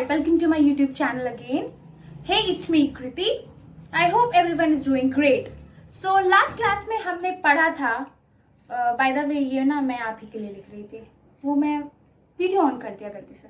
welcome to my YouTube channel again. Hey, it's me Kriti. I hope everyone is doing great. So last class में हमने पढ़ा था by the way ये ना मैं आप ही के लिए लिख रही थी, वो मैं वीडियो ऑन कर दिया गलती से।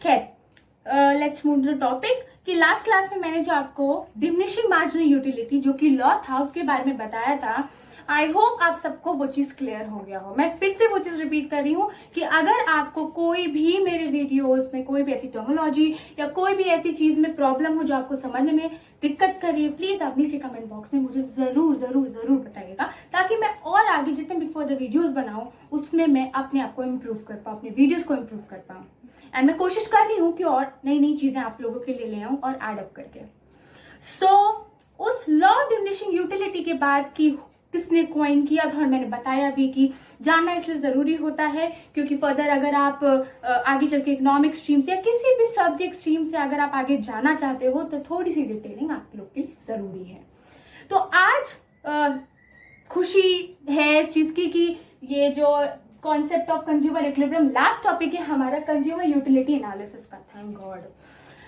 खैर लेट्स मूव टू टॉपिक कि लास्ट क्लास में मैंने जो आपको डिमिनिशिंग मार्जिनल यूटिलिटी जो कि लॉ था उसके बारे में बताया था। आई होप आप सबको वो चीज क्लियर हो गया हो। मैं फिर से वो चीज रिपीट कर रही हूँ कि अगर आपको कोई भी मेरे वीडियोस में कोई भी ऐसी टर्मिनोलॉजी या कोई भी ऐसी चीज में प्रॉब्लम हो जो आपको समझने में दिक्कत कर रही है, प्लीज आप नीचे कमेंट बॉक्स में मुझे जरूर जरूर जरूर बताइएगा, ताकि मैं और आगे जितने भी फर्दर वीडियोस बनाऊं उसमें मैं अपने आप को इम्प्रूव कर पाऊं, अपने वीडियोस को इम्प्रूव कर पाऊं। एंड मैं कोशिश कर रही हूँ कि और नई नई चीजें आप लोगों के लिए ले आऊं और एड अप करके। सो उस लॉ ऑफ डिमिनिशिंग यूटिलिटी के बाद की किसने कॉइन किया था, और मैंने बताया भी कि जानना इसलिए जरूरी होता है क्योंकि फर्दर अगर आप आगे चल के इकोनॉमिक स्ट्रीम से या किसी भी सब्जेक्ट स्ट्रीम से अगर आप आगे जाना चाहते हो तो थोड़ी सी डिटेलिंग आप लोग के लिए जरूरी है। तो आज खुशी है इस चीज की कि ये जो concept of consumer equilibrium last topic है हमारा कंज्यूमर यूटिलिटी एनालिसिस का, थैंक गॉड।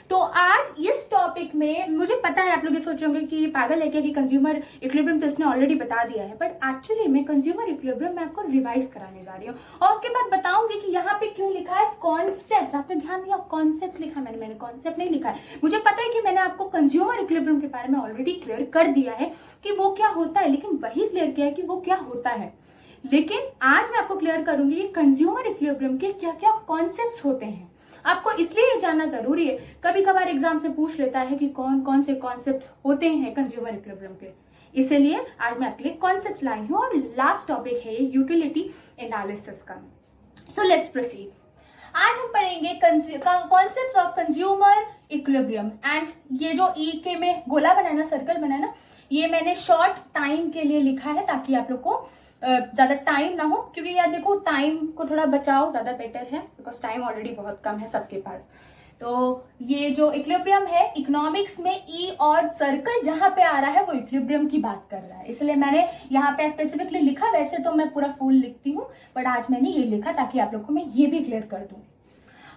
तो आज इस टॉपिक में मुझे पता है आप लोग ये सोचोगे कि पागल है क्या कि कंज्यूमर इक्विलिब्रियम तो इसने ऑलरेडी बता दिया है, बट एक्चुअली मैं कंज्यूमर इक्विलिब्रियम में आपको रिवाइज कराने जा रही हूँ और उसके बाद बताऊंगी कि यहाँ पे क्यों लिखा है कॉन्सेप्ट। आपने ध्यान दिया कॉन्सेप्ट लिखा है, मैंने कॉन्सेप्ट नहीं लिखा है। मुझे पता है कि मैंने आपको कंज्यूमर इक्विलिब्रियम के बारे में ऑलरेडी क्लियर कर दिया है कि वो क्या होता है, लेकिन वही क्लियर किया है कि वो क्या होता है। लेकिन आज मैं आपको क्लियर करूंगी कि कंज्यूमर इक्विलिब्रियम के क्या क्या कॉन्सेप्ट्स होते हैं। आपको इसलिए जानना जरूरी है, कभी कभार एग्जाम से पूछ लेता है कि कौन कौन से कॉन्सेप्ट होते हैं कंज्यूमर इक्विलिब्रियम के, इसीलिए आज मैं आपके लिए कॉन्सेप्ट लाई हूं और लास्ट टॉपिक है ये यूटिलिटी एनालिसिस का। So let's proceed. आज हम पढ़ेंगे concepts of consumer equilibrium. And ये जो ई के में गोला बना ना, सर्कल बना ना, ये मैंने शॉर्ट टाइम के लिए लिखा है ताकि आप लोग को ज्यादा टाइम ना हो, क्योंकि यार देखो टाइम को थोड़ा बचाओ ज्यादा बेटर है, बिकॉज टाइम ऑलरेडी बहुत कम है सबके पास। तो ये जो इक्विलिब्रियम है इकोनॉमिक्स में ई और सर्कल जहां पे आ रहा है वो इक्विलिब्रियम की बात कर रहा है, इसलिए मैंने यहाँ पे स्पेसिफिकली लिखा। वैसे तो मैं पूरा फुल लिखती हूँ बट आज मैंने ये लिखा ताकि आप लोग को मैं ये भी क्लियर कर दूं।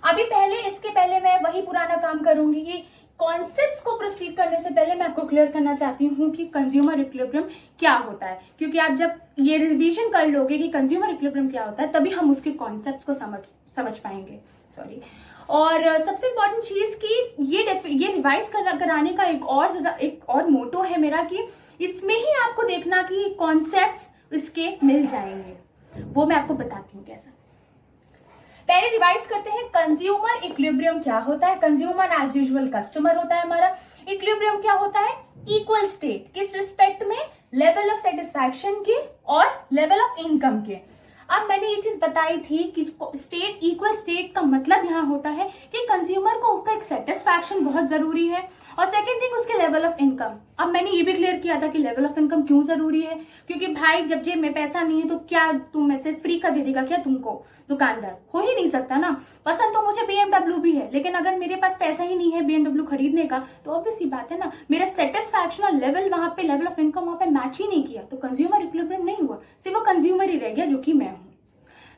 अभी इसके पहले मैं वही पुराना काम करूंगी कि कॉन्सेप्ट्स को प्रोसीड करने से पहले मैं आपको क्लियर करना चाहती हूँ कि कंज्यूमर इक्विलिब्रियम क्या होता है, क्योंकि आप जब ये रिवीजन कर लोगे कि कंज्यूमर इक्विलिब्रियम क्या होता है तभी हम उसके कॉन्सेप्ट्स को समझ पाएंगे। सॉरी। और सबसे इंपॉर्टेंट चीज कि ये रिवाइज कराने का एक और मोटो है मेरा कि इसमें ही आपको देखना कि कॉन्सेप्ट्स इसके मिल जाएंगे, वो मैं आपको बताती हूँ कैसा। पहले रिवाइज करते हैं कंज्यूमर इक्विलिब्रियम क्या होता है। कंज्यूमर एज यूजुअल कस्टमर होता है हमारा। इक्विलिब्रियम क्या होता है? इक्वल स्टेट, किस रिस्पेक्ट में? लेवल ऑफ सेटिस्फैक्शन के और लेवल ऑफ इनकम के। अब मैंने ये चीज बताई थी कि स्टेट, इक्वल स्टेट का मतलब यहाँ होता है कि कंज्यूमर को उसका एक सेटिस्फैक्शन बहुत जरूरी है और सेकेंड थिंग उसके लेवल ऑफ इनकम। अब मैंने ये भी क्लियर किया था कि लेवल ऑफ इनकम क्यों जरूरी है, क्योंकि भाई जब जेब में पैसा नहीं है तो क्या तुम में से फ्री का दे देगा क्या तुमको दुकानदार? हो ही नहीं सकता ना। पसंद तो मुझे BMW भी है, लेकिन अगर मेरे पास पैसा ही नहीं है BMW खरीदने का तो ऑब्वियस सी बात है ना, मेरा सेटिस्फैक्शन और लेवल वहां पे, लेवल ऑफ इनकम वहां पे मैच ही नहीं किया तो कंज्यूमर इक्विलिब्रियम नहीं हुआ, सिर्फ वो कंज्यूमर ही रह गया जो कि मैं हूं।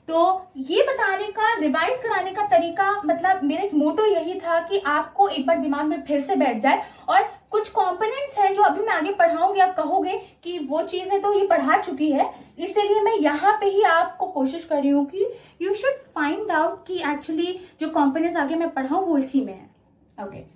तो ये बताने का, रिवाइज कराने का तरीका, मतलब मेरा एक मोटो यही था कि आपको एक बार दिमाग में फिर से बैठ जाए। और कुछ कंपोनेंट्स हैं जो अभी मैं आगे पढ़ाऊंगी, आप कहोगे कि वो चीजें तो ये पढ़ा चुकी है, इसीलिए मैं यहाँ पे ही आपको कोशिश कर रही हूँ कि यू शुड फाइंड आउट कि एक्चुअली जो कंपोनेंट्स आगे मैं पढ़ाऊं वो इसी में है। ओके।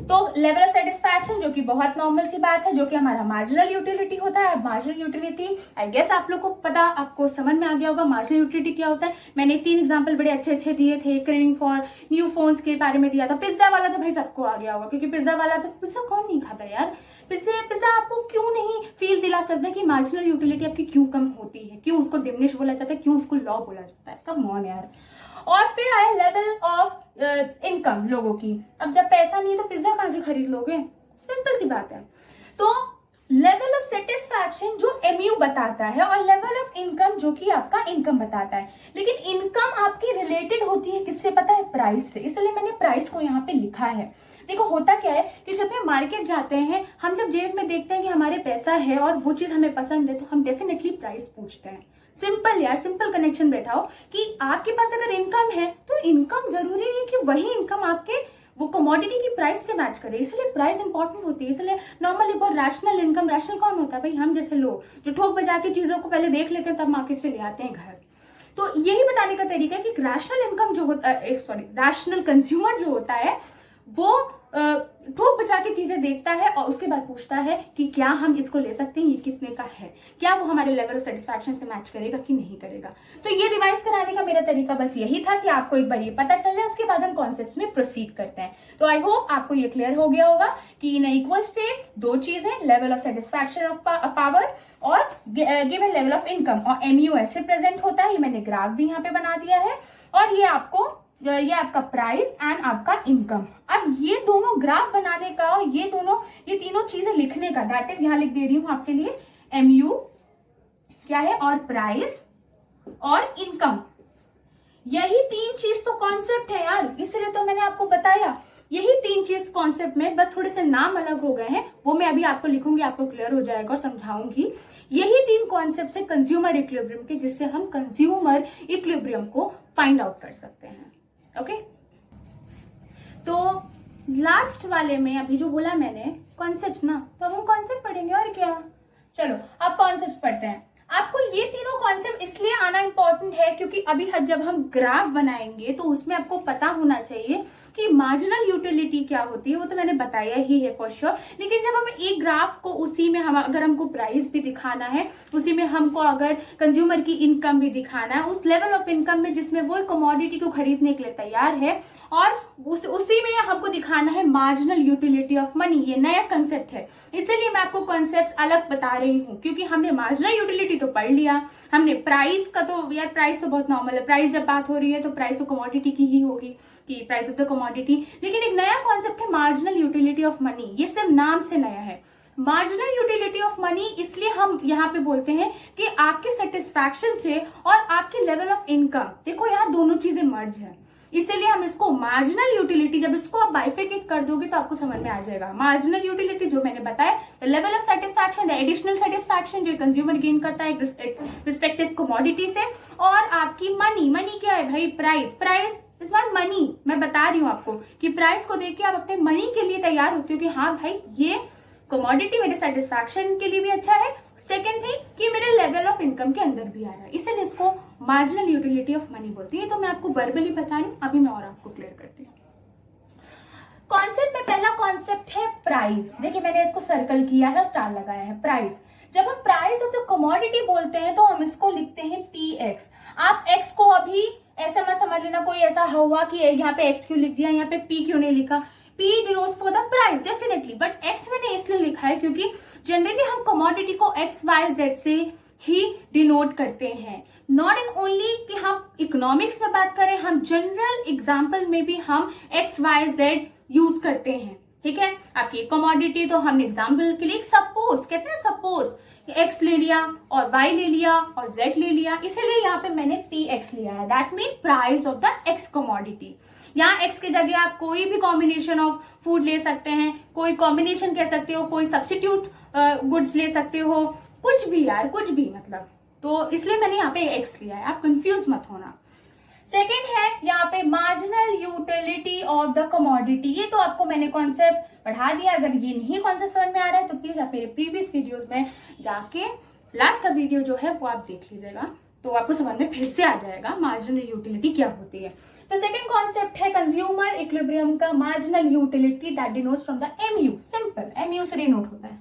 तो लेवल ऑफ सेटिस्फैक्शन जो कि बहुत नॉर्मल सी बात है, जो कि हमारा मार्जिनल यूटिलिटी होता है। मार्जिनल यूटिलिटी आई गेस आप लोग को पता, आपको समझ में आ गया होगा मार्जिनल यूटिलिटी क्या होता है। मैंने 3 एग्जांपल बड़े अच्छे अच्छे दिए थे, क्रेविंग फॉर न्यू फोन्स के बारे में दिया था। पिज्जा वाला तो भाई सबको आ गया होगा, क्योंकि पिज्जा वाला तो, पिज्जा कौन नहीं खाता यार? पिज्जा आपको क्यों नहीं फील दिला सकता कि मार्जिनल यूटिलिटी आपकी क्यों कम होती है, क्यों उसको डिमिनिश बोला जाता है, क्यों उसको लॉ बोला जाता है? कम ऑन यार। और फिर आया लेवल ऑफ इनकम लोगों की। अब जब पैसा नहीं है तो पिज्जा कहां से खरीद लोगे? सिंपल सी बात है। तो लेवल ऑफ सेटिस्फैक्शन जो MU बताता है और लेवल ऑफ इनकम जो कि आपका इनकम बताता है, लेकिन इनकम आपकी रिलेटेड होती है किससे पता है? प्राइस से, इसलिए मैंने प्राइस को यहाँ पे लिखा है। देखो होता क्या है कि जब हम मार्केट जाते हैं, हम जब जेब में देखते हैं कि हमारे पैसा है और वो चीज हमें पसंद है तो हम डेफिनेटली प्राइस पूछते हैं। सिंपल यार, सिंपल कनेक्शन बैठाओ कि आपके पास अगर इनकम है तो इनकम जरूरी नहीं कि वही इनकम आपके वो कमोडिटी की प्राइस से मैच करे, इसलिए प्राइस इंपॉर्टेंट होती है। इसलिए नॉर्मली बहुत रैशनल इनकम, रैशनल कौन होता है भाई? हम जैसे लोग जो ठोक बजा के चीजों को पहले देख लेते हैं तब मार्केट से ले आते हैं घर। तो यही बताने का तरीका है कि रैशनल इनकम जो होता है, सॉरी रैशनल कंज्यूमर जो होता है वो ठोक बचा के चीजें देखता है और उसके बाद पूछता है कि क्या हम इसको ले सकते हैं, ये कितने का है, क्या वो हमारे लेवल ऑफ सेटिस्फैक्शन से मैच करेगा कि नहीं करेगा। तो ये रिवाइज कराने का मेरा तरीका बस यही था कि आपको एक बार ये पता चल जाए, उसके बाद हम कॉन्सेप्ट में प्रोसीड करते हैं। तो आई होप आपको ये क्लियर हो गया होगा कि इन इक्वल स्टेट दो चीजें, level of satisfaction of power और गिवन लेवल ऑफ इनकम, और एमयू ऐसे प्रेजेंट होता है। ये मैंने ग्राफ भी यहाँ पे बना दिया है, और ये आपका प्राइस एंड आपका इनकम। अब ये दोनों ग्राफ बनाने का और ये तीनों चीजें लिखने का, दैट इज यहां लिख दे रही हूं आपके लिए, एमयू क्या है और प्राइस और इनकम। यही तीन चीज तो कॉन्सेप्ट है यार, इसलिए तो मैंने आपको बताया। यही तीन चीज कॉन्सेप्ट में, बस थोड़े से नाम अलग हो गए हैं, वो मैं अभी आपको लिखूंगी, आपको क्लियर हो जाएगा और समझाऊंगी। यही तीन कॉन्सेप्ट है कंज्यूमर इक्विलिब्रियम के, जिससे हम कंज्यूमर इक्विलिब्रियम को फाइंड आउट कर सकते हैं। ओके तो लास्ट वाले में अभी जो बोला मैंने कॉन्सेप्ट्स ना, तो अब हम कॉन्सेप्ट पढ़ेंगे और क्या। चलो अब कॉन्सेप्ट पढ़ते हैं। आपको ये तीनों कॉन्सेप्ट इसलिए आना इंपॉर्टेंट है क्योंकि अभी जब हम ग्राफ बनाएंगे तो उसमें आपको पता होना चाहिए कि मार्जिनल यूटिलिटी क्या होती है। वो तो मैंने बताया ही है फॉर श्योर, लेकिन जब हम एक ग्राफ को उसी में हम अगर हमको प्राइस भी दिखाना है, उसी में हमको अगर कंज्यूमर की इनकम भी दिखाना है, उस लेवल ऑफ इनकम में जिसमें वो कमोडिटी को खरीदने के लिए तैयार है, और उसी में हमको दिखाना है मार्जिनल यूटिलिटी ऑफ मनी। ये नया कंसेप्ट है, इसलिए मैं आपको कॉन्सेप्ट अलग बता रही हूँ, क्योंकि हमने मार्जिनल यूटिलिटी तो पढ़ लिया, हमने प्राइस का तो यार प्राइस तो बहुत नॉर्मल है, प्राइस जब बात हो रही है तो प्राइस तो कमोडिटी की ही होगी कि प्राइस ऑफ द कमोडिटी। लेकिन एक नया कॉन्सेप्ट है मार्जिनल यूटिलिटी ऑफ मनी, ये सिर्फ नाम से नया है। मार्जिनल यूटिलिटी ऑफ मनी इसलिए हम यहाँ पे बोलते हैं कि आपके सेटिस्फैक्शन से और आपके लेवल ऑफ इनकम, देखो यहाँ दोनों चीजें मर्ज है, इसीलिए हम इसको मार्जिनल यूटिलिटी, जब इसको आप बाइफिकेट कर दोगे तो आपको समझ में आ जाएगा। मार्जिनल यूटिलिटी जो मैंने बताया, the level of satisfaction, the additional satisfaction जो कंज्यूमर गेन करता है रिस्पेक्टिव कमोडिटी से, और आपकी मनी क्या है भाई? Price is not money. मैं बता रही हूँ आपको कि प्राइस को देख के आप अपने मनी के लिए तैयार होते हो कि हाँ भाई ये कमोडिटी मेरे सेटिस्फैक्शन के लिए भी अच्छा है, सेकेंड थिंग कि मेरे लेवल ऑफ इनकम के अंदर भी आ रहा है, इसलिए इसको मार्जिनल यूटिलिटी ऑफ मनी बोलती है। तो मैं आपको वर्बली बता रही हूँ, अभी मैं और आपको क्लियर करती हूँ। कॉन्सेप्ट में पहला कॉन्सेप्ट है प्राइस। देखिए मैंने इसको सर्कल किया है, स्टार लगाया है। प्राइस, जब हम प्राइस ऑफ द कमोडिटी बोलते हैं तो हम इसको लिखते हैं PX। आप X को अभी ऐसा मत समझ लेना कोई ऐसा हुआ कि यहाँ पे X क्यों लिख दिया, यहाँ पे P क्यों नहीं लिखा। P denotes for the price definitely, but X मैंने इसलिए लिखा है क्योंकि जनरली हम कमोडिटी को XYZ से ही डिनोट करते हैं। नॉट इन ओनली कि हम इकोनॉमिक्स में बात करें, हम जनरल एग्जाम्पल में भी हम XYZ यूज करते हैं। ठीक है, आपकी कमोडिटी तो हमने एग्जाम्पल के लिए सपोज कहते हैं, सपोज X ले लिया और Y ले लिया और Z ले लिया, इसीलिए यहाँ पे मैंने PX लिया है। That mean price of the X commodity. यहाँ X की जगह आप कोई भी कॉम्बिनेशन ऑफ फूड ले सकते हैं, कोई कॉम्बिनेशन कह सकते हो, कोई सब्स्टिट्यूट गुड्स ले सकते हो, कुछ भी यार, कुछ भी मतलब। तो इसलिए मैंने यहाँ पे X लिया है, आप कंफ्यूज मत होना। सेकेंड है यहाँ पे marginal utility of the commodity. ये तो आपको मैंने कॉन्सेप्ट पढ़ा दिया, अगर ये नहीं कॉन्सेप्ट समझ में आ रहा है तो प्लीज आप मेरे प्रीवियस वीडियोस में जाके लास्ट का वीडियो जो है वो आप देख लीजिएगा, तो आपको समझ में फिर से आ जाएगा मार्जिनल यूटिलिटी क्या होती है। तो सेकंड कॉन्सेप्ट है कंज्यूमर इक्विलिब्रियम का marginal utility, that denotes from the MU. Simple, MU से डिनोट होता है।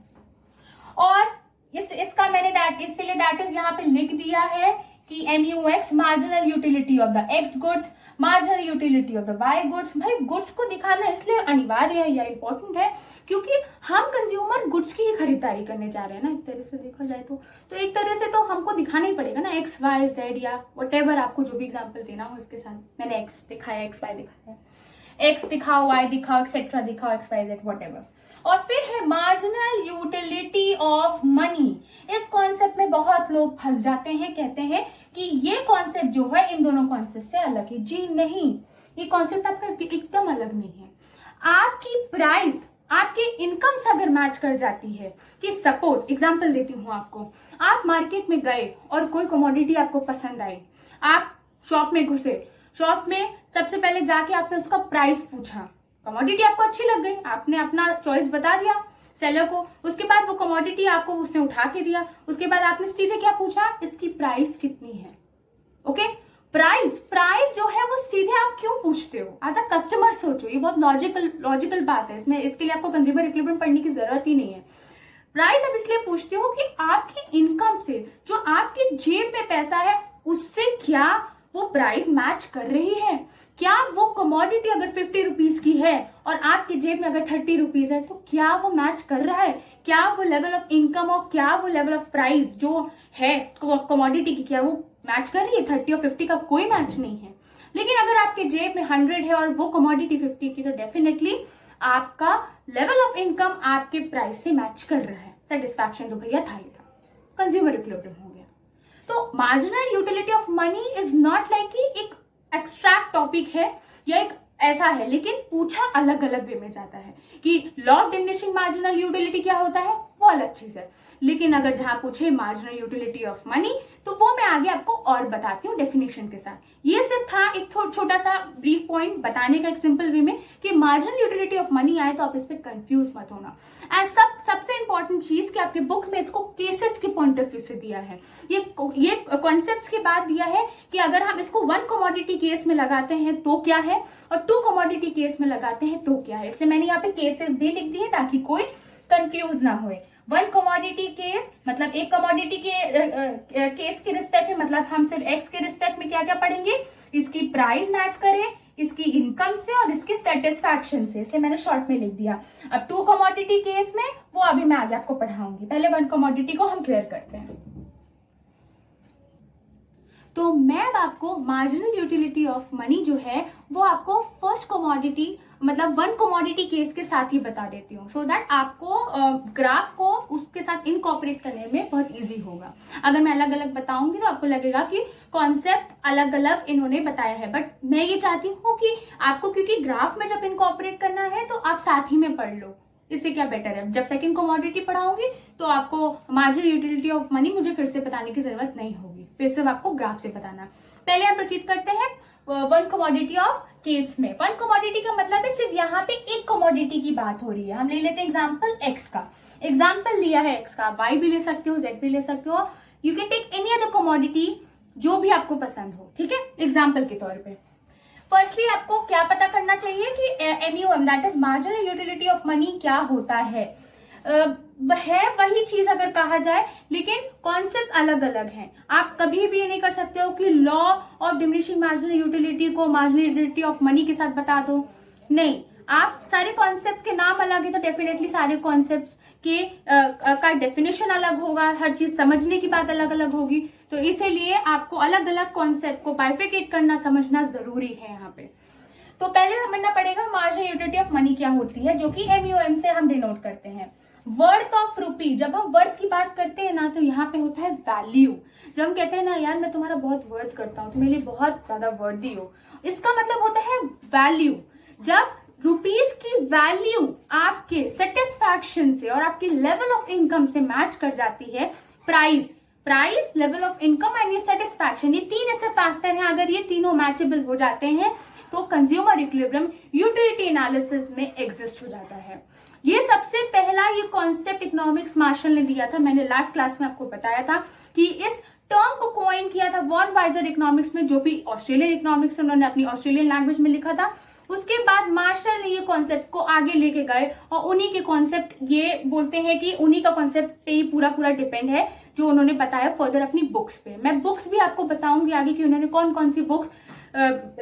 और इसका मैंने इसलिए दैट इज यहाँ पे लिख दिया है कि MUX marginal utility of the X goods, marginal utility of the Y goods. भाई गुड्स को दिखाना इसलिए अनिवार्य है या इंपॉर्टेंट है क्योंकि हम कंज्यूमर गुड्स की ही खरीदारी करने जा रहे हैं ना, एक तरह से देखा जाए तो एक तरह से तो हमको दिखाना ही पड़ेगा ना X Y Z या वट आपको जो भी एग्जाम्पल देना हो इसके साथ। मैंने X दिखाया, X Y दिखाया, X दिखाओ, Y दिखाओ, एक्सेट्रा दिखाओ, X Y Z वट। और फिर है मार्जिनल यूटिलिटी ऑफ मनी। इस कॉन्सेप्ट में बहुत लोग फंस जाते हैं, कहते हैं कि ये कॉन्सेप्ट जो है इन दोनों कॉन्सेप्ट से अलग है। जी नहीं, ये कॉन्सेप्ट आपका एकदम अलग नहीं है। आपकी प्राइस आपके इनकम से अगर मैच कर जाती है, कि सपोज एग्जांपल देती हूँ आपको, आप मार्केट में गए और कोई कमोडिटी आपको पसंद आई, आप शॉप में घुसे, शॉप में सबसे पहले जाके आपने उसका प्राइस पूछा, कमोडिटी आपको अच्छी लग गई, आपने अपना चॉइस बता दिया सेलर को, उसके बाद वो कमोडिटी आपको उसने उठा के दिया, उसके बाद आपने सीधे क्या पूछा, इसकी प्राइस कितनी है। ओके, प्राइस जो है वो सीधे आप क्यों पूछते हो, एज अ कस्टमर सोचो, ये बहुत लॉजिकल बात है, इसमें इसके लिए आपको कंज्यूमर इक्विलिब्रियम पढ़ने की जरूरत ही नहीं है। प्राइस आप इसलिए पूछते हो कि आपकी इनकम से, जो आपके जेब में पैसा है, उससे क्या वो प्राइस मैच कर रही है। क्या वो कमोडिटी अगर 50 रुपीज की है और आपके जेब में अगर 30 रुपीज है, तो क्या वो मैच कर रहा है, क्या वो लेवल ऑफ इनकम और क्या वो लेवल ऑफ प्राइस जो है कमोडिटी की, क्या वो मैच कर रही है। 30 और 50 का कोई मैच नहीं है। लेकिन अगर आपके जेब में 100 है और वो कमोडिटी 50 की, तो डेफिनेटली आपका लेवल ऑफ इनकम आपके प्राइस से मैच कर रहा है। सेटिस्फैक्शन तो भैया था ही था, कंज्यूमर इक्विलिब्रियम हो गया। तो marginal utility of money is not like कि एक एक्सट्रैक्ट टॉपिक है या एक ऐसा है, लेकिन पूछा अलग अलग वे में जाता है कि law of diminishing marginal utility क्या होता है, वो अलग चीज है। लेकिन अगर जहां पूछे मार्जिनल यूटिलिटी ऑफ मनी, तो वो मैं आगे आपको और बताती हूँ डेफिनेशन के साथ। ये सिर्फ था एक छोटा सा ब्रीफ पॉइंट बताने का एक सिंपल वे में कि मार्जिनल यूटिलिटी ऑफ मनी आए तो आप इस पे कंफ्यूज मत होना। सबसे इंपॉर्टेंट चीज कि आपके बुक में इसको केसेस के पॉइंट ऑफ व्यू से दिया है, ये कॉन्सेप्ट्स के बाद दिया है कि अगर हम इसको 1 कमोडिटी केस में लगाते हैं तो क्या है और 2 कमोडिटी केस में लगाते हैं तो क्या है। इसलिए मैंने यहाँ पे केसेस भी लिख दिए ताकि कोई कंफ्यूज ना होए। 1 कमोडिटी केस मतलब एक कमोडिटी के केस के रिस्पेक्ट में, मतलब हम सिर्फ एक्स के रिस्पेक्ट में क्या क्या पढ़ेंगे, इसकी प्राइस मैच करे इसकी इनकम से और इसकी सेटिस्फैक्शन से, इसलिए मैंने शॉर्ट में लिख दिया। अब 2 कमोडिटी केस में वो अभी मैं आगे आपको पढ़ाऊंगी, पहले 1 कमोडिटी को हम क्लियर करते हैं। तो मैं अब आपको मार्जिनल यूटिलिटी ऑफ मनी जो है वो आपको फर्स्ट कमोडिटी मतलब 1 कमोडिटी केस के साथ ही बता देती हूँ, सो दैट आपको ग्राफ को उसके साथ इनकॉर्पोरेट करने में बहुत इजी होगा। अगर मैं अलग अलग बताऊंगी तो आपको लगेगा कि कॉन्सेप्ट अलग अलग इन्होंने बताया है, बट मैं ये चाहती हूँ कि आपको, क्योंकि ग्राफ में जब इनकॉर्पोरेट करना है तो आप साथ ही में पढ़ लो, इससे क्या बेटर है। जब सेकंड कमोडिटी पढ़ाऊंगी तो आपको मार्जिनल यूटिलिटी ऑफ मनी मुझे फिर से बताने की जरूरत नहीं होगी, फिर से आपको ग्राफ से बताना। पहले हम प्रोसीड करते हैं 1 कमोडिटी ऑफ केस में। 1 कमोडिटी का मतलब है सिर्फ यहाँ पे एक कमोडिटी की बात हो रही है। हम ले लेते हैं एग्जाम्पल एक्स का, एग्जाम्पल लिया है एक्स का, वाई भी ले सकते हो, जेड भी ले सकते हो, you can take any other commodity जो भी आपको पसंद हो, ठीक है, एग्जाम्पल के तौर पे। फर्स्टली आपको क्या पता करना चाहिए कि MUM that is marginal utility of money क्या होता है। वही चीज अगर कहा जाए, लेकिन कॉन्सेप्ट अलग अलग हैं। आप कभी भी ये नहीं कर सकते हो कि law of diminishing marginal utility को मार्जिनल यूटिलिटी ऑफ मनी के साथ बता दो, नहीं। आप सारे कॉन्सेप्ट्स के नाम अलग है तो डेफिनेटली सारे कॉन्सेप्ट्स के का डेफिनेशन अलग होगा, हर चीज समझने की बात अलग अलग होगी, तो इसीलिए आपको अलग अलग कॉन्सेप्ट को बाइफिकेट करना समझना जरूरी है यहाँ पे। तो पहले समझना पड़ेगा मार्जिनल यूटिलिटी ऑफ मनी क्या होती है, जो कि एमयूएम से हम डिनोट करते हैं। वर्थ ऑफ रूपी, जब हम वर्थ की बात करते हैं ना तो यहाँ पे होता है वैल्यू। जब हम कहते हैं ना यार मैं तुम्हारा बहुत वर्थ करता हूँ, तुम मेरे लिए बहुत ज्यादा वर्दी हो, इसका मतलब होता है वैल्यू। जब रुपीस की वैल्यू आपके सेटिस्फैक्शन से और आपकी लेवल ऑफ इनकम से मैच कर जाती है, price level of income and satisfaction, ये 3 ऐसे फैक्टर हैं, अगर ये तीनों मैचेबल हो जाते हैं तो कंज्यूमर इक्विलिब्रियम यूटिलिटी एनालिसिस में एग्जिस्ट हो जाता है। ये सबसे पहला ये कॉन्सेप्ट इकोनॉमिक्स मार्शल ने दिया था, मैंने लास्ट क्लास में आपको बताया था कि इस टर्म को कॉइन किया था वॉन वाइजर इकोनॉमिक्स में, जो भी ऑस्ट्रेलियन इकोनॉमिक्स उन्होंने अपनी ऑस्ट्रेलियन लैंग्वेज में लिखा था। उसके बाद मार्शल ने ये कॉन्सेप्ट को आगे लेके गए और उन्हीं के कॉन्सेप्ट, ये बोलते हैं कि उन्हीं का कॉन्सेप्ट पे ही पूरा डिपेंड है जो उन्होंने बताया फर्दर अपनी बुक्स पे। मैं बुक्स भी आपको बताऊंगी आगे कि उन्होंने कौन कौन सी बुक्स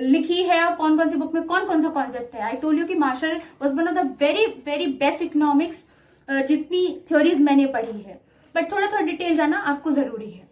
लिखी है और कौन कौन सी बुक में कौन कौन सा कॉन्सेप्ट है। आई टोल्ड यू कि Marshall was one of the very very best economics, जितनी थ्योरीज मैंने पढ़ी है, बट थोड़ा डिटेल जाना आपको जरूरी है।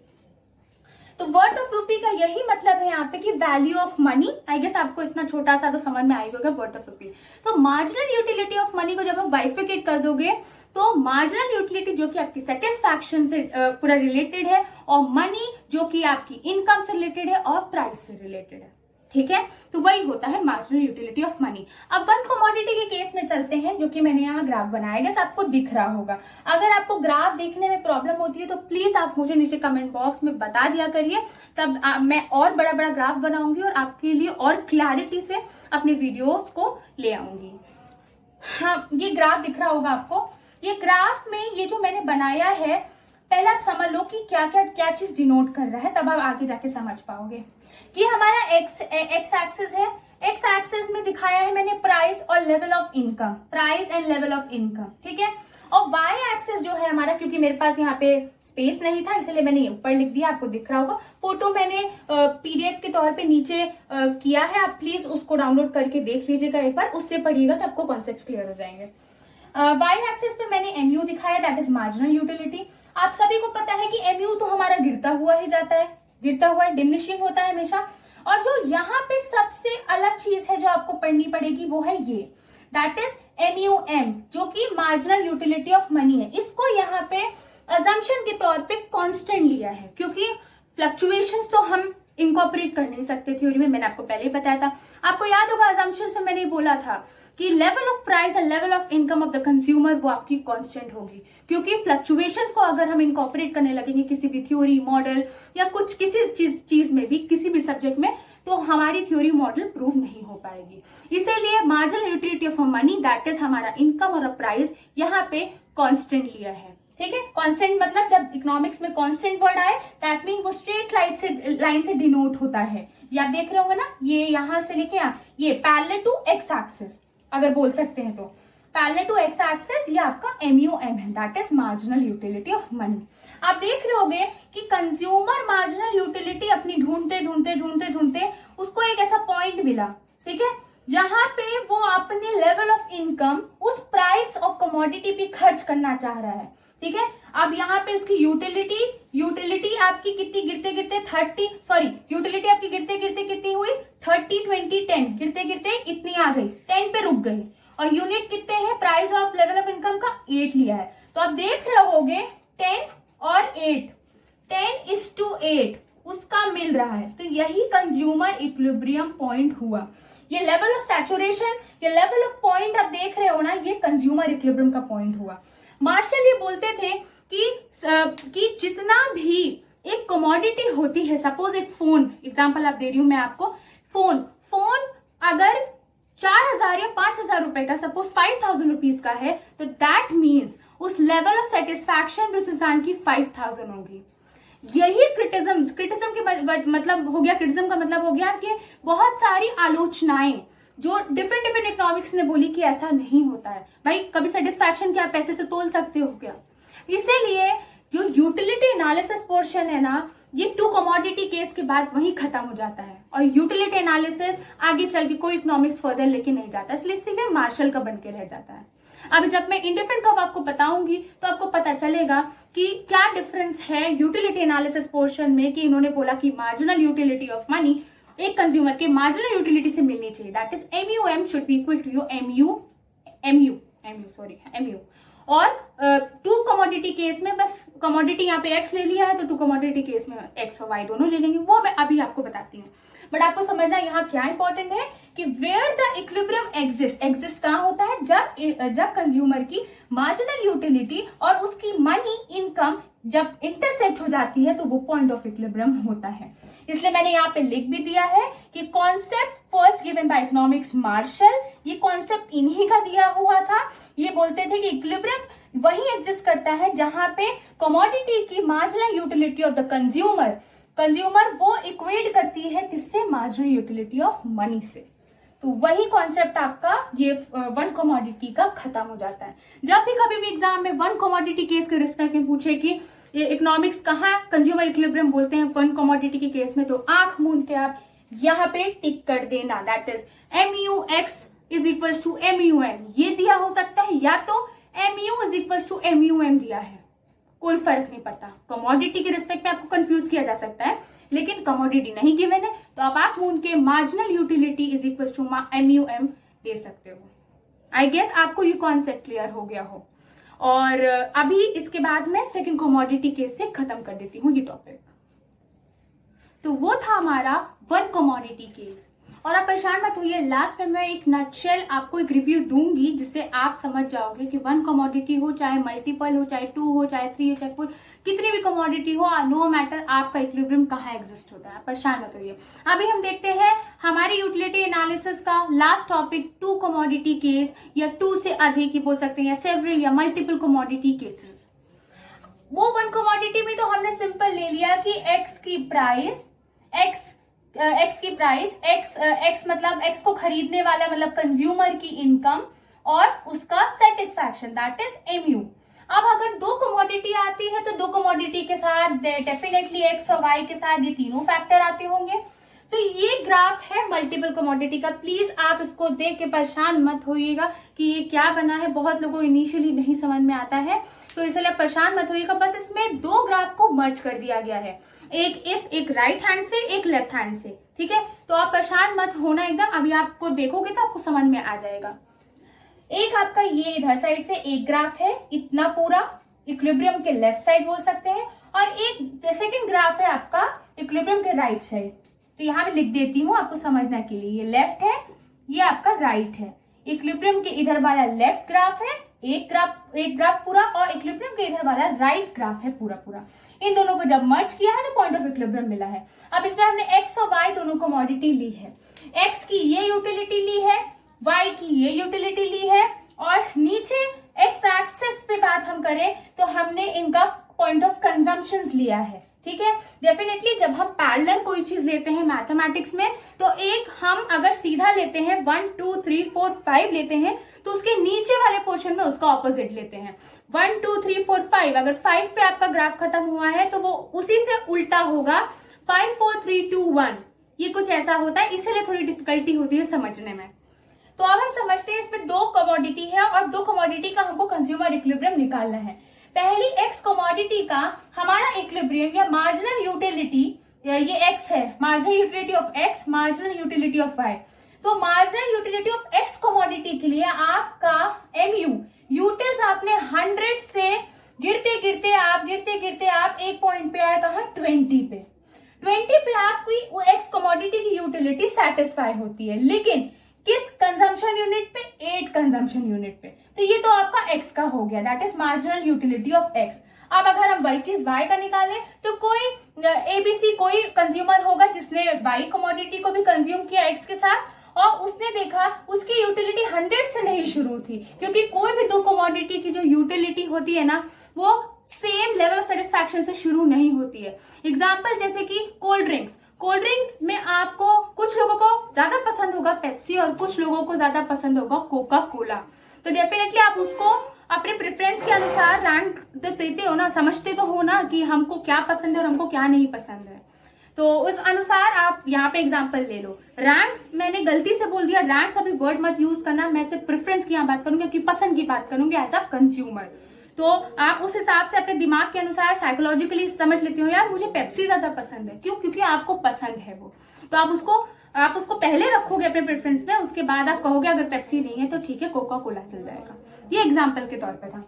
तो वर्थ ऑफ रूपी का यही मतलब है यहाँ पे कि value of money. I guess आपको इतना छोटा सा तो समझ में आएगा होगा वर्थ ऑफ रूपी। तो मार्जिनल यूटिलिटी ऑफ मनी को जब आप बाइफिकेट कर दोगे तो मार्जिनल यूटिलिटी जो कि आपकी सेटिस्फैक्शन से पूरा रिलेटेड है और मनी जो कि आपकी इनकम से रिलेटेड है और प्राइस से रिलेटेड है, ठीक है। तो वही होता है मार्जिनल यूटिलिटी ऑफ मनी। अब 1 कमोडिटी के केस में चलते हैं, जो कि मैंने यहाँ ग्राफ बनाया है, आपको दिख रहा होगा। अगर आपको ग्राफ देखने में प्रॉब्लम होती है तो प्लीज आप मुझे नीचे कमेंट बॉक्स में बता दिया करिए, तब मैं और बड़ा ग्राफ बनाऊंगी और आपके लिए और क्लैरिटी से अपने वीडियोस को ले आऊंगी। हाँ, ये ग्राफ दिख रहा होगा आपको। ये ग्राफ में ये जो मैंने बनाया है, पहले आप समझ लो कि क्या चीज डिनोट कर रहा है, तब आप आगे जाके समझ पाओगे। कि हमारा एक्स एक्सिस है, एक्स एक्सिस में दिखाया है मैंने प्राइस और level of income, price and level of income, ठीक है। और वाई एक्सिस जो है हमारा, क्योंकि मेरे पास यहाँ पे स्पेस नहीं था इसलिए मैंने ऊपर लिख दिया, आपको दिख रहा होगा। फोटो मैंने पीडीएफ के तौर पे नीचे किया है, आप प्लीज उसको डाउनलोड करके देख लीजिएगा एक बार, उससे पढ़िएगा तो आपको कॉन्सेप्ट क्लियर हो जाएंगे। वाई एक्सिस पे मैंने एमयू दिखाया, दैट इज मार्जिनल यूटिलिटी। आप सभी को पता है कि एमयू तो हमारा गिरता हुआ ही जाता है, गिरता हुआ डिमिनिशिंग होता है हमेशा। और जो यहाँ पे सबसे अलग चीज है जो आपको पढ़नी पड़ेगी वो है ये, दैट इज MUM, जो कि मार्जिनल यूटिलिटी ऑफ मनी है। इसको यहाँ पे अजम्पशन के तौर पे कांस्टेंट लिया है, क्योंकि फ्लक्चुएशंस तो हम इनकॉर्पोरेट कर नहीं सकते थ्योरी में, मैंने आपको पहले ही बताया था। आपको याद होगा अजम्पशंस में मैंने बोला था कि level of price and level of income of the consumer वो आपकी कांस्टेंट होगी, क्योंकि फ्लक्चुएशंस को अगर हम इनकॉर्पोरेट करने लगेंगे किसी भी थ्योरी मॉडल या कुछ किसी चीज में भी, किसी भी सब्जेक्ट में, तो हमारी थ्योरी मॉडल प्रूव नहीं हो पाएगी। इसीलिए marginal utility of money, that is हमारा इनकम और प्राइस, यहाँ पे कांस्टेंट लिया है, ठीक है। कांस्टेंट मतलब जब इकोनॉमिक्स में कांस्टेंट वर्ड आए, दैट मीन वो स्ट्रेट लाइन से डिनोट होता है। ये आप देख रहे होंगे ना, ये यहां से लेके ये पैरेलल टू एक्स एक्सिस अगर बोल सकते हैं तो, पैरेलल टू एक्स एक्सिस ये आपका MUM है, that is marginal utility of money. आप देख रहे होंगे कि कंज्यूमर मार्जिनल यूटिलिटी अपनी ढूंढते उसको एक ऐसा पॉइंट मिला, ठीक है, जहां पे वो अपने लेवल ऑफ इनकम उस प्राइस ऑफ कमोडिटी पे खर्च करना चाह रहा है, ठीक है। अब यहाँ पे उसकी यूटिलिटी आपकी कितनी गिरते यूटिलिटी आपकी गिरते गिरते कितनी हुई, 30 20 10, गिरते गिरते इतनी आ गई, 10 पे रुक गई। और यूनिट कितने हैं price of level of income का, 8 लिया है। तो आप देख रहे होगे 10 और 8, 10:8 उसका मिल रहा है। तो यही कंज्यूमर इक्विलिब्रियम पॉइंट हुआ। ये लेवल ऑफ सैचुरेशन, ये लेवल ऑफ पॉइंट आप देख रहे हो ना, ये कंज्यूमर इक्विलिब्रियम का पॉइंट हुआ। मार्शल ये बोलते थे कि जितना भी एक कमोडिटी होती है, सपोज एक फोन, एग्जांपल आप दे रही हूं मैं आपको, फोन अगर 4,000 या 5,000 रुपए का, सपोज 5,000 रुपीज का है, तो दैट मीन्स उस लेवल ऑफ सेटिस्फैक्शन उस इंसान की 5,000 होगी। यही क्रिटिज्म के मतलब हो गया, क्रिटिज्म का मतलब हो गया कि बहुत सारी आलोचनाएं जो डिफरेंट इकोनॉमिक्स ने बोली कि ऐसा नहीं होता है। भाई कभी सेटिस्फैक्शन क्या पैसे से तोल सकते हो क्या? इसीलिए जो यूटिलिटी एनालिसिस पोर्शन है ना, ये 2 कमोडिटी केस के बाद वहीं खत्म हो जाता है, और यूटिलिटी एनालिसिस आगे चल के कोई इकोनॉमिक्स फर्दर लेके नहीं जाता, इसलिए सीधे मार्शल का बन के रह जाता है। अब जब मैं इंडिफरेंट कर्व आपको बताऊंगी तो आपको पता चलेगा कि क्या डिफरेंस है यूटिलिटी एनालिसिस पोर्शन में, कि इन्होंने बोला कि मार्जिनल यूटिलिटी ऑफ मनी एक कंज्यूमर के मार्जिनल यूटिलिटी से मिलनी चाहिए, that is MUM should be equal to your MU। और 2 कमोडिटी केस में बस कमोडिटी यहाँ पे X ले लिया है, तो 2 कमोडिटी केस में X और Y दोनों ले लेंगे, वो मैं अभी आपको बताती हूँ। बट आपको समझना यहाँ क्या इंपॉर्टेंट है कि वेयर द इक्विलिब्रियम एग्जिस्ट कहाँ होता है, जब कंज्यूमर की मार्जिनल यूटिलिटी और उसकी मनी इनकम जब इंटरसेक्ट हो जाती है, तो वो पॉइंट ऑफ इक्विलिब्रियम होता है। इसलिए मैंने यहाँ पे लिख भी दिया है कि concept first given by economics Marshall, ये कॉन्सेप्ट इन्हीं का दिया हुआ था। ये बोलते थे कि इक्विलिब्रियम वही एग्जिस्ट करता है जहां पे कमोडिटी की marginal utility of the consumer वो इक्वेट करती है किससे, मार्जिनल यूटिलिटी ऑफ मनी से। तो वही कॉन्सेप्ट आपका ये 1 कमोडिटी का खत्म हो जाता है। जब भी कभी भी एग्जाम में 1 कमोडिटी केस के रिस्पेक्ट में पूछे कि इकोनॉमिक्स कहाँ कंज्यूमर इक्विलिब्रियम बोलते हैं 1 कमोडिटी के केस में, तो आंख मूंद के आप यहाँ पे टिक कर देना, that is MUX is equal to MUM। ये दिया हो सकता है, या तो MU is equal to MUM दिया है, कोई फर्क नहीं पड़ता। कमोडिटी के रिस्पेक्ट में आपको कंफ्यूज किया जा सकता है, लेकिन कमोडिटी नहीं गिवन है, तो आप आंख मूंद के marginal utility is equal to MUM दे सकते हो। आई गेस आपको ये कॉन्सेप्ट क्लियर हो गया हो। और अभी इसके बाद मैं सेकंड कमोडिटी केस से खत्म कर देती हूँ ये टॉपिक। तो वो था हमारा 1 कमोडिटी केस। और आप परेशान मत होइए, लास्ट में मैं एक नटशेल आपको एक रिव्यू दूंगी जिससे आप समझ जाओगे कि वन कमोडिटी हो, चाहे मल्टीपल हो, चाहे 2 हो, चाहे 3 हो, चाहे 4, कितनी भी कमोडिटी हो, नो मैटर आपका इक्विलिब्रियम कहाँ एग्जिस्ट होता है। परेशान मत होइए। अभी हम देखते हैं हमारी यूटिलिटी एनालिसिस का लास्ट टॉपिक, 2 कमोडिटी केस या 2 से अधिक ही बोल सकते हैं, या सेवरल या मल्टीपल कमोडिटी केसेस। वो वन कमोडिटी में तो हमने सिंपल ले लिया कि एक्स की प्राइस, एक्स मतलब एक्स को खरीदने वाला मतलब कंज्यूमर की इनकम और उसका सेटिस्फैक्शन, दैट इज एमयू। अब अगर 2 कमोडिटी आती है तो 2 कमोडिटी के साथ डेफिनेटली एक्स और वाई के साथ ये तीनों फैक्टर आते होंगे। तो ये ग्राफ है मल्टीपल कमोडिटी का। प्लीज आप इसको देख के परेशान मत होइएगा कि ये क्या बना है, बहुत लोगों को इनिशियली नहीं समझ में आता है, तो इसलिए परेशान मत होइएगा। बस इसमें 2 ग्राफ को मर्ज कर दिया गया है, एक राइट हैंड से, एक लेफ्ट हैंड से, ठीक है। तो आप परेशान मत होना एकदम, अभी आपको देखोगे तो आपको समझ में आ जाएगा। एक आपका ये इधर साइड से एक ग्राफ है, इतना पूरा इक्विलिब्रियम के लेफ्ट साइड बोल सकते हैं, और एक सेकंड ग्राफ है आपका इक्विलिब्रियम के राइट साइड। तो यहाँ मैं लिख देती हूँ आपको समझने के लिए, ये लेफ्ट है, ये आपका राइट है। इक्विलिब्रियम के इधर वाला लेफ्ट ग्राफ है, एक ग्राफ पूरा, और इक्विलिब्रियम के इधर वाला राइट ग्राफ है पूरा। इन दोनों को जब मर्ज किया है तो पॉइंट ऑफ इक्विलिब्रियम मिला है। अब इसमें हमने एक्स और वाई दोनों कमोडिटी ली है, एक्स की ये यूटिलिटी ली है, वाई की ये यूटिलिटी ली है, और नीचे एक्स एक्सिस पे बात हम करें तो हमने इनका पॉइंट ऑफ कंजम्पशन लिया है, ठीक है। डेफिनेटली जब हम पैरेलल कोई चीज लेते हैं मैथमेटिक्स में, तो एक हम अगर सीधा लेते हैं 1 2 3 4 5 लेते हैं, तो उसके नीचे वाले पोर्शन में उसका ऑपोजिट लेते हैं। 1 2 3 4 5, अगर 5 पे आपका ग्राफ खत्म हुआ है तो वो उसी से उल्टा होगा 5 4 3 2 1, ये कुछ ऐसा होता है, इसीलिए थोड़ी डिफिकल्टी होती है समझने में। तो अब हम समझते हैं इसमें 2 कमोडिटी है और 2 कमोडिटी का हमको कंज्यूमर इक्विलिब्रियम निकालना है। पहली एक्स कमोडिटी का हमारा इक्विलिब्रियम या मार्जिनल यूटिलिटी, ये एक्स है, marginal utility of X, marginal utility of Y. तो marginal utility of X commodity के लिए आपका एमयू यूटिल्स आपने 100 से गिरते गिरते आप एक पॉइंट पे आए कहा 20 पे। 20 पे आपकी एक्स कमोडिटी की यूटिलिटी सेटिस्फाई होती है, लेकिन किस कंजम्पशन यूनिट पे? 8 कंजम्पशन यूनिट पे। तो ये तो आपका एक्स का हो गया, that is marginal utility of x. अब अगर हम वही चीज वाई का निकालें तो कोई एबीसी कोई कंज्यूमर होगा जिसने वाई कमोडिटी को भी कंज्यूम किया एक्स के साथ, और उसने देखा उसकी यूटिलिटी 100 से नहीं शुरू थी, क्योंकि कोई भी 2 कमोडिटी की जो यूटिलिटी होती है ना, वो सेम लेवल ऑफ सेटिस्फैक्शन से शुरू नहीं होती है। एग्जाम्पल जैसे कि कोल्ड ड्रिंक्स में आपको कुछ लोगों को ज्यादा पसंद होगा पेप्सी और कुछ लोगों को ज्यादा पसंद होगा कोका कोला। तो डेफिनेटली आप उसको अपने प्रेफरेंस के अनुसार रैंक देते हो ना, समझते तो हो ना कि हमको क्या पसंद है और हमको क्या नहीं पसंद है। तो उस अनुसार आप यहाँ पे एग्जांपल ले लो। रैंक्स मैंने गलती से बोल दिया, रैंक्स अभी वर्ड मत यूज करना, मैं सिर्फ प्रेफरेंस की यहाँ बात करूंगी, क्योंकि पसंद की बात करूंगी एज अ कंज्यूमर। तो आप उस हिसाब से अपने दिमाग के अनुसार साइकोलॉजिकली समझ लेते हो, यार मुझे पेप्सी ज्यादा पसंद है, क्यों? क्योंकि आपको पसंद है वो। तो आप उसको पहले रखोगे अपने प्रेफरेंस में, उसके बाद आप कहोगे अगर पेप्सी नहीं है तो ठीक है कोका कोला चल जाएगा। ये एग्जाम्पल के तौर पर था।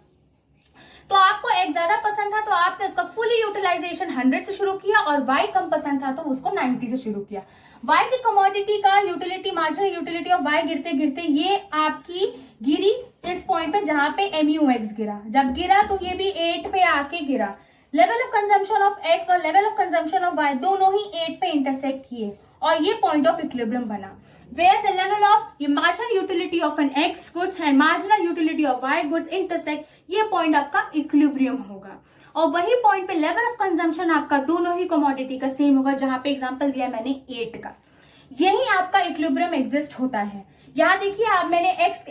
तो आपको एक ज्यादा पसंद था तो आपने उसका फुली यूटिलाइजेशन 100 से शुरू किया, और वाई कम पसंद था तो उसको 90 से शुरू किया। वाई की कमोडिटी का utility, marginal utility of Y गिरते गिरते ये आपकी गिरी इस पॉइंट पे जहां पे MUX गिरा। जब गिरा तो ये भी 8 पे आके गिरा। Level of consumption of X और level of consumption of Y दोनों ही 8 पे इंटरसेक्ट किए, और ये पॉइंट ऑफ इक्विलिब्रियम बना, where the level of marginal utility of an X goods and marginal utility of Y goods intersect, ये point आपका इक्विलिब्रियम होगा। और वही पॉइंट पे लेवल ऑफ कंजम्पशन आपका दोनों ही कमोडिटी का सेम होगा, जहां पे एग्जांपल दिया मैंने 8 का। यही आपका इक्विलिब्रियम एग्जिस्ट होता है। यहाँ देखिए आप, मैंने एक्स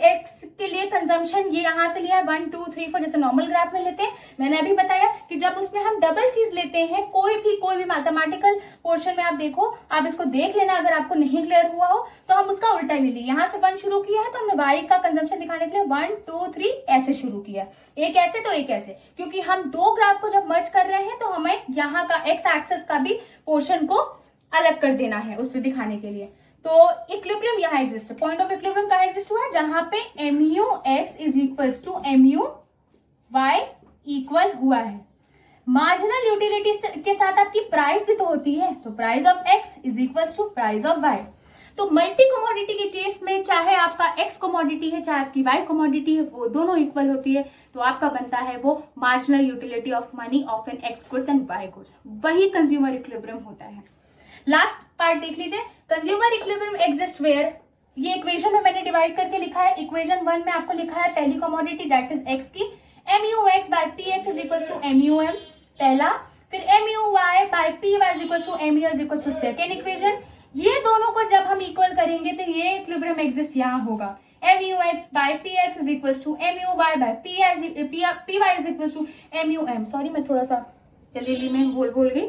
के लिए कंजम्पशन ये यहाँ से लिया 1 2 3 4, जैसे नॉर्मल ग्राफ में लेते हैं। मैंने अभी बताया कि जब उसमें हम डबल चीज लेते हैं, कोई भी मैथमेटिकल पोर्शन में आप देखो, आप इसको देख लेना अगर आपको नहीं क्लियर हुआ हो, तो हम उसका उल्टा ले लिए। यहाँ से 1 शुरू किया है तो हमने वाई का कंजम्पशन दिखाने के लिए 1 2 3 ऐसे शुरू किया, एक ऐसे तो एक ऐसे, क्योंकि हम 2 ग्राफ को जब मर्ज कर रहे हैं तो हमें यहाँ का एक्स एक्सेस का भी पोर्शन को अलग कर देना है उससे दिखाने के लिए। तो इक्विलिब्रियम यहाँ एग्जिस्ट है। पॉइंट ऑफ इक्विलिब्रियम कहाँ एग्जिस्ट हुआ है? जहां पे MUX is equals to MUY equal हुआ है। मार्जिनल यूटिलिटी के साथ आपकी प्राइस भी तो होती है, तो price of X is equals to price of Y. तो मल्टी कमोडिटी के केस में चाहे आपका एक्स कमोडिटी है चाहे आपकी वाई कमोडिटी है, वो दोनों इक्वल होती है, तो आपका बनता है वो marginal utility of money of an X goods and Y goods. वही कंज्यूमर इक्विलिब्रियम होता है। लास्ट पार्ट देख लीजिए, कंज्यूमर इक्विलिब्रियम एग्जिस्ट वेयर, ये इक्वेशन में मैंने डिवाइड करके लिखा है। इक्वेशन 1 में आपको लिखा है पहली कमोडिटी दैट इज एक्स की, MUX by PX is equals to MUM पहला, फिर MUY by PY is equals to MU is equals to second equation. ये दोनों को जब हम इक्वल करेंगे तो ये इक्विलिब्रियम एग्जिस्ट यहाँ होगा। MUX by PX is equals to MUY by PY is equals to MUM। Sorry मैं थोड़ा सा जल्दी में बोल गई,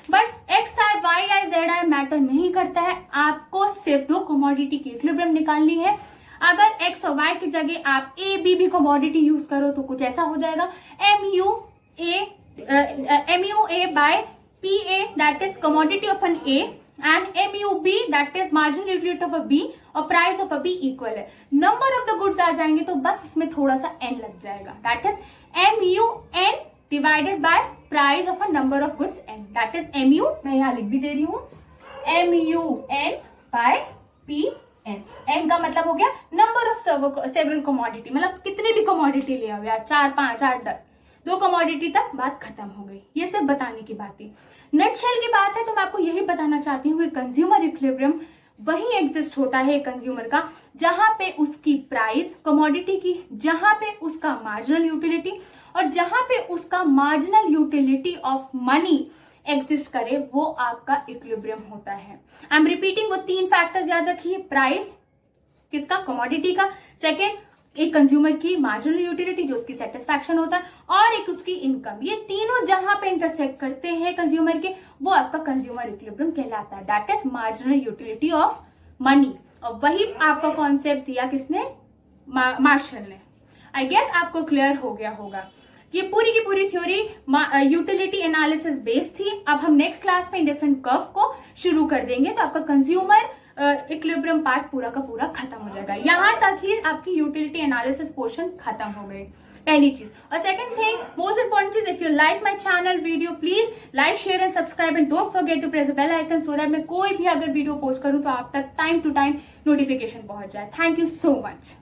but XI, YI, ZI matter नहीं करता है, आपको सिर्फ दो कमोडिटी की इक्विलिब्रियम निकालनी है। अगर एक्स और वाई की जगह आप ए बी भी कमोडिटी यूज करो तो कुछ ऐसा हो जाएगा, MUA by PA that is commodity of an A and MUB that is marginal utility of a B और price of a B equal है। नंबर ऑफ द गुड्स आ जाएंगे तो बस उसमें थोड़ा सा एन लग जाएगा, that is MUN divided by price of a number of goods N, that is MU, मैं यहाँ लिख भी दे रही हूँ, MUN बाय PN। एन का मतलब हो गया नंबर ऑफ सेवरल कमोडिटी, मतलब कितने भी कमोडिटी ले आओ यार, 4, 5, 8, 10, 2 कमोडिटी तक बात खत्म हो गई। ये सब बताने की बात थी। नटशेल की बात है तो मैं आपको यही बताना चाहती हूँ कि कंज्यूमर इक्विलिब्रियम वही एग्जिस्ट होता है कंज्यूमर का जहां पे उसकी प्राइस कमोडिटी की, जहां पे उसका मार्जिनल यूटिलिटी और जहां पे उसका marginal utility of money exist करे, वो आपका इक्विलिब्रियम होता है। आई एम रिपीटिंग, वो 3 फैक्टर्स याद रखिए, प्राइस किसका, कमोडिटी का, सेकेंड एक कंज्यूमर की मार्जिनल यूटिलिटी जो उसकी सेटिस्फैक्शन होता है, और एक उसकी इनकम। ये तीनों जहां पे इंटरसेक्ट करते हैं कंज्यूमर के, वो आपका कंज्यूमर इक्विलिब्रियम कहलाता है, that is marginal utility of money. और वही आपका कॉन्सेप्ट दिया किसने, मार्शल ने। आई गेस आपको क्लियर हो गया होगा। ये पूरी की पूरी थ्योरी यूटिलिटी एनालिसिस बेस्ड थी। अब हम नेक्स्ट क्लास में डिफरेंट कर्व को शुरू कर देंगे, तो आपका कंज्यूमर इक्विलिब्रियम पार्ट पूरा का पूरा खत्म हो जाएगा। यहां तक ही आपकी यूटिलिटी एनालिसिस पोर्शन खत्म हो गई, पहली चीज। और सेकंड थिंग, मोस्ट इंपॉर्टेंट चीज, if you like my channel video, please like, share and subscribe and don't forget to press the bell icon so that मैं कोई भी अगर वीडियो पोस्ट करूं तो आप तक टाइम टू टाइम नोटिफिकेशन पहुंच जाए। Thank you so much.